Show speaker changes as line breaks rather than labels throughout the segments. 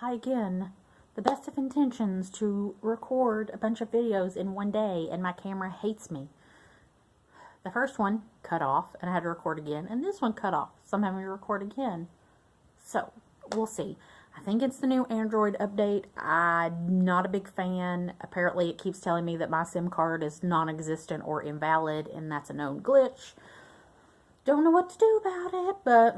again. The best of intentions to record a bunch of videos in one day, and my camera hates me. The first one cut off, and I had to record again, and this one cut off, so I'm having to record again. So, we'll see. I think it's the new Android update. I'm not a big fan. Apparently, it keeps telling me that my SIM card is non-existent or invalid, and that's a known glitch. Don't know what to do about it, but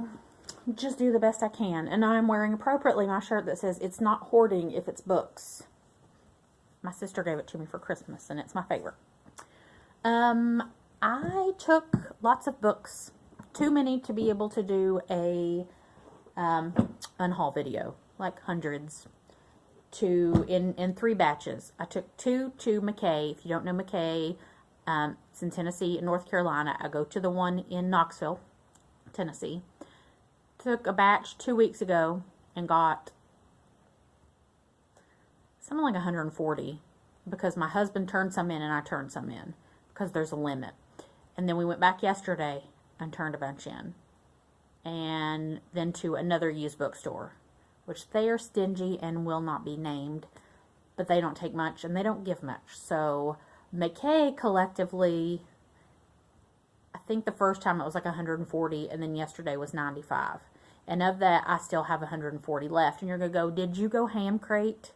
just do the best I can. And I'm wearing appropriately my shirt that says, "It's not hoarding if it's books." My sister gave it to me for Christmas, and it's my favorite. I took lots of books, too many to be able to do a unhaul video, like hundreds, in 3 batches. I took 2 to McKay. If you don't know McKay, it's in Tennessee and North Carolina. I go to the one in Knoxville, Tennessee. Took a batch 2 weeks ago and got something like 140 because my husband turned some in and I turned some in because there's a limit. And then we went back yesterday and turned a bunch in. And then to another used bookstore, which they are stingy and will not be named, but they don't take much and they don't give much. So McKay collectively, I think the first time it was like 140, and then yesterday was 95. And of that, I still have 140 left. And you're going to go, did you go ham crate?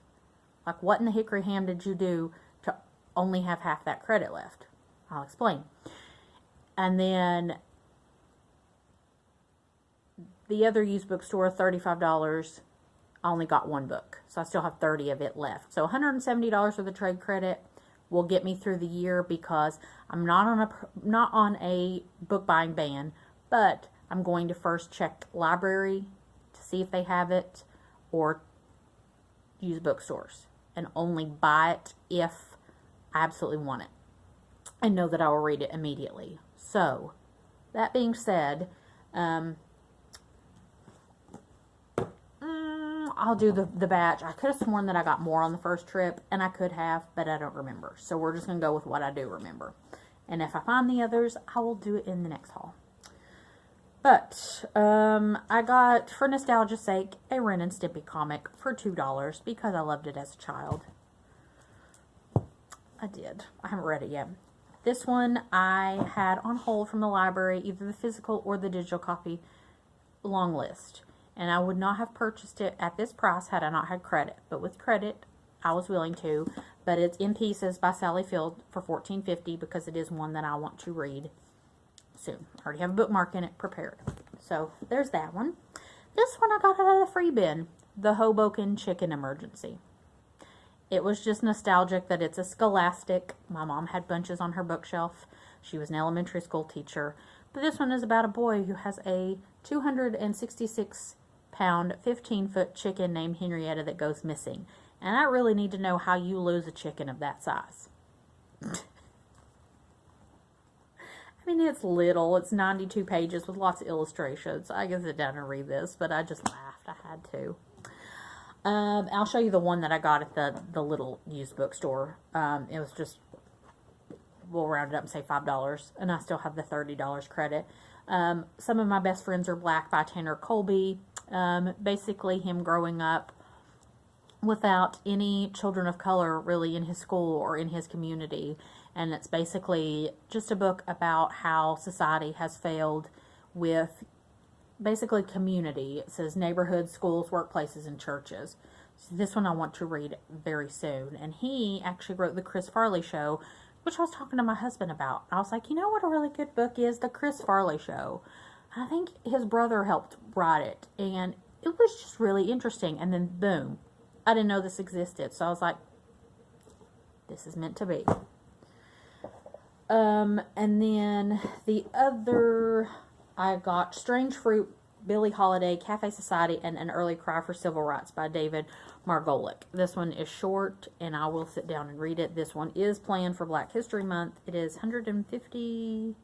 Like, what in the hickory ham did you do to only have half that credit left? I'll explain. And then the other used bookstore, $35, I only got 1 book. So I still have 30 of it left. So $170 for the trade credit will get me through the year because I'm not on a book buying ban, but I'm going to first check library to see if they have it, or use bookstores, and only buy it if I absolutely want it and know that I will read it immediately. So, that being said, I'll do the batch. I could have sworn that I got more on the first trip, and I could have, but I don't remember. So we're just going to go with what I do remember. And if I find the others, I will do it in the next haul. But I got, for nostalgia's sake, a Ren and Stimpy comic for $2 because I loved it as a child. I did. I haven't read it yet. This one I had on hold from the library, either the physical or the digital copy, long list. And I would not have purchased it at this price had I not had credit. But with credit, I was willing to. But it's In Pieces by Sally Field for $14.50 because it is one that I want to read soon. I already have a bookmark in it prepared. So there's that one. This one I got out of the free bin. The Hoboken Chicken Emergency. It was just nostalgic that it's a Scholastic. My mom had bunches on her bookshelf. She was an elementary school teacher. But this one is about a boy who has a 266-pound, 15-foot chicken named Henrietta that goes missing. And I really need to know how you lose a chicken of that size. I mean, it's little. It's 92 pages with lots of illustrations. I can sit down and read this, but I just laughed. I had to. I'll show you the one that I got at the little used bookstore. It was just, we'll round it up and say $5, and I still have the $30 credit. Some of My Best Friends Are Black by Tanner Colby. Basically him growing up without any children of color really in his school or in his community. And it's basically just a book about how society has failed with basically community. It says neighborhoods, schools, workplaces, and churches. So this one I want to read very soon. And he actually wrote The Chris Farley Show, which I was talking to my husband about. I was like, you know what a really good book is? The Chris Farley Show. I think his brother helped write it. And it was just really interesting. And then boom, I didn't know this existed. So I was like, this is meant to be. And then the other, I got Strange Fruit, Billie Holiday, Cafe Society, and An Early Cry for Civil Rights by David Margolick. This one is short, and I will sit down and read it. This one is planned for Black History Month. It is 152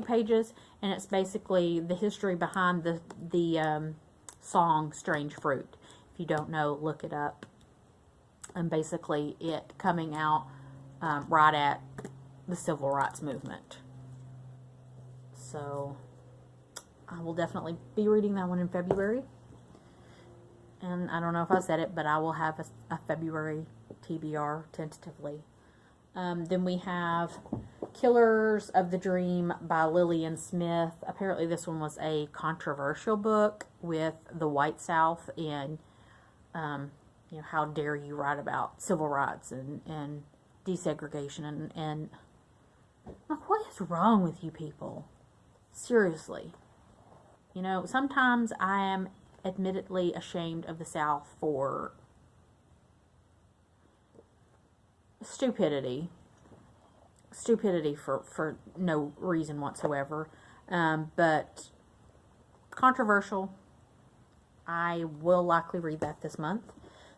pages, and it's basically the history behind the song Strange Fruit. If you don't know, look it up. And basically it coming out right at the Civil Rights Movement. So I will definitely be reading that one in February. and I don't know if I said it, but I will have a February TBR tentatively. Then we have Killers of the Dream by Lillian Smith. Apparently this one was a controversial book with the White South and, you know, how dare you write about civil rights and desegregation and like, what is wrong with you people? Seriously. You know, sometimes I am admittedly ashamed of the South for stupidity for no reason whatsoever, but controversial. I will likely read that this month.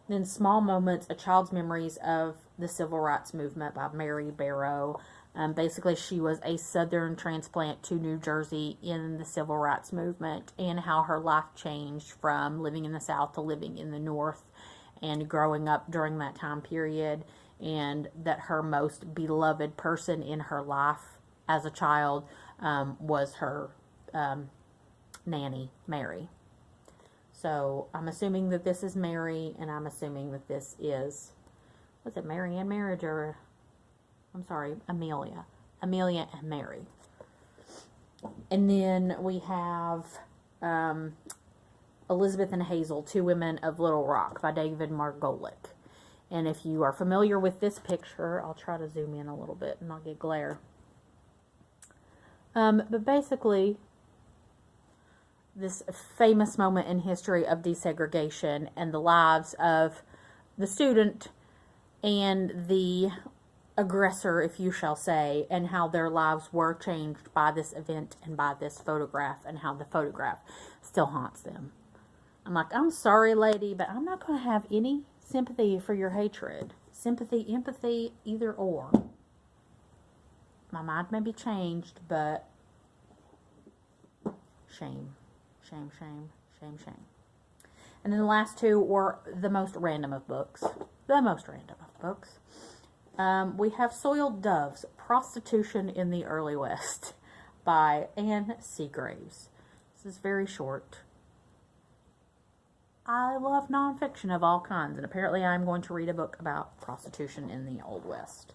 Then Small Moments, A Child's Memories of the Civil Rights Movement by Mary Barrow. Basically, she was a Southern transplant to New Jersey in the Civil Rights Movement, and how her life changed from living in the South to living in the North and growing up during that time period, and that her most beloved person in her life as a child was her nanny, Mary. So I'm assuming that this is Mary, and I'm assuming that this is, was it Mary and Marriage, or, I'm sorry, Amelia. Amelia and Mary. And then we have Elizabeth and Hazel, Two Women of Little Rock by David Margolick. And if you are familiar with this picture, I'll try to zoom in a little bit and not get glare. But basically, this famous moment in history of desegregation and the lives of the student and the aggressor, if you shall say, and how their lives were changed by this event and by this photograph, and how the photograph still haunts them. I'm like, I'm sorry, lady, but I'm not going to have any sympathy for your hatred. Sympathy, empathy, either or. My mind may be changed, but shame. Shame, shame, shame, shame. And then the last two were the most random of books. The most random of books. We have Soiled Doves, Prostitution in the Early West by Anne Seagraves. This is very short. I love nonfiction of all kinds, and apparently I'm going to read a book about prostitution in the Old West.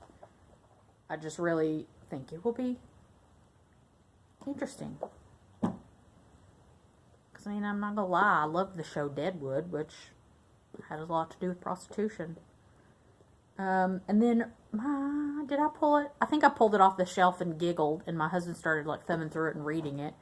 I just really think it will be interesting. Because, I mean, I'm not going to lie, I love the show Deadwood, which had a lot to do with prostitution. And then, did I pull it? I think I pulled it off the shelf and giggled, and my husband started, like, thumbing through it and reading it.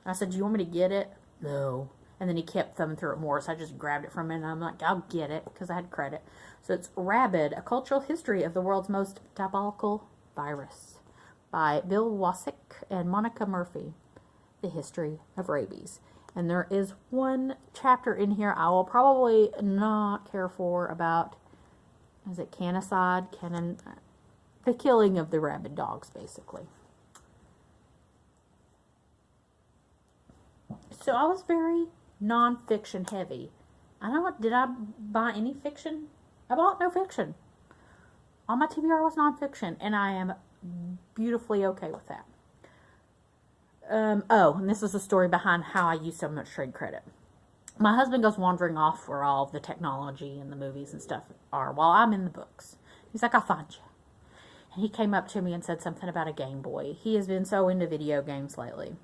And I said, do you want me to get it? No. And then he kept thumbing through it more, so I just grabbed it from him, and I'm like, I'll get it, because I had credit. So it's Rabid, A Cultural History of the World's Most Diabolical Virus by Bill Wasick and Monica Murphy, The History of Rabies. And there is one chapter in here I will probably not care for about, is it canicide? The killing of the rabid dogs, basically. So I was very non-fiction heavy. Did I buy any fiction? I bought no fiction. All my TBR was non-fiction, and I am beautifully okay with that. And this is the story behind how I use so much trade credit. My husband goes wandering off where all of the technology and the movies and stuff are while I'm in the books. He's like, I'll find you. And he came up to me and said something about a Game Boy. He has been so into video games lately.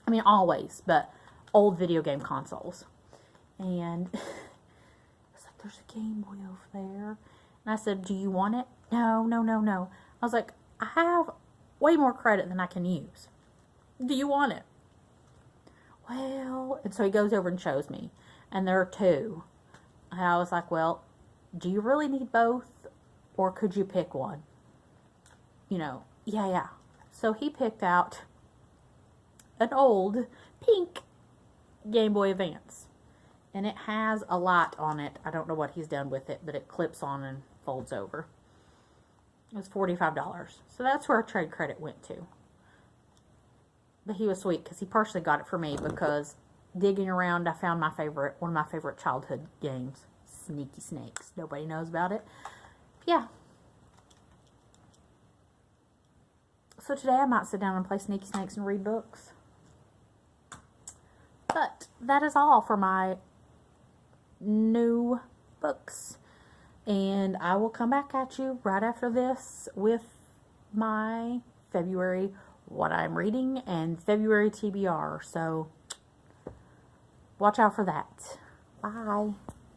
I mean, always, but old video game consoles. And it's like, there's a Game Boy over there. And I said, do you want it? No. I was like, I have way more credit than I can use. Do you want it? Well, and so he goes over and shows me. And there are two. And I was like, well, do you really need both? Or could you pick one? You know, yeah. So he picked out an old pink Game Boy Advance. And it has a light on it. I don't know what he's done with it, but it clips on and folds over. It was $45. So that's where our trade credit went to. But he was sweet because he partially got it for me because digging around I found one of my favorite childhood games, Sneaky Snakes. Nobody knows about it. Yeah. So today I might sit down and play Sneaky Snakes and read books. But that is all for my new books. And I will come back at you right after this with my February, what I'm reading, and February TBR. So watch out for that. Bye.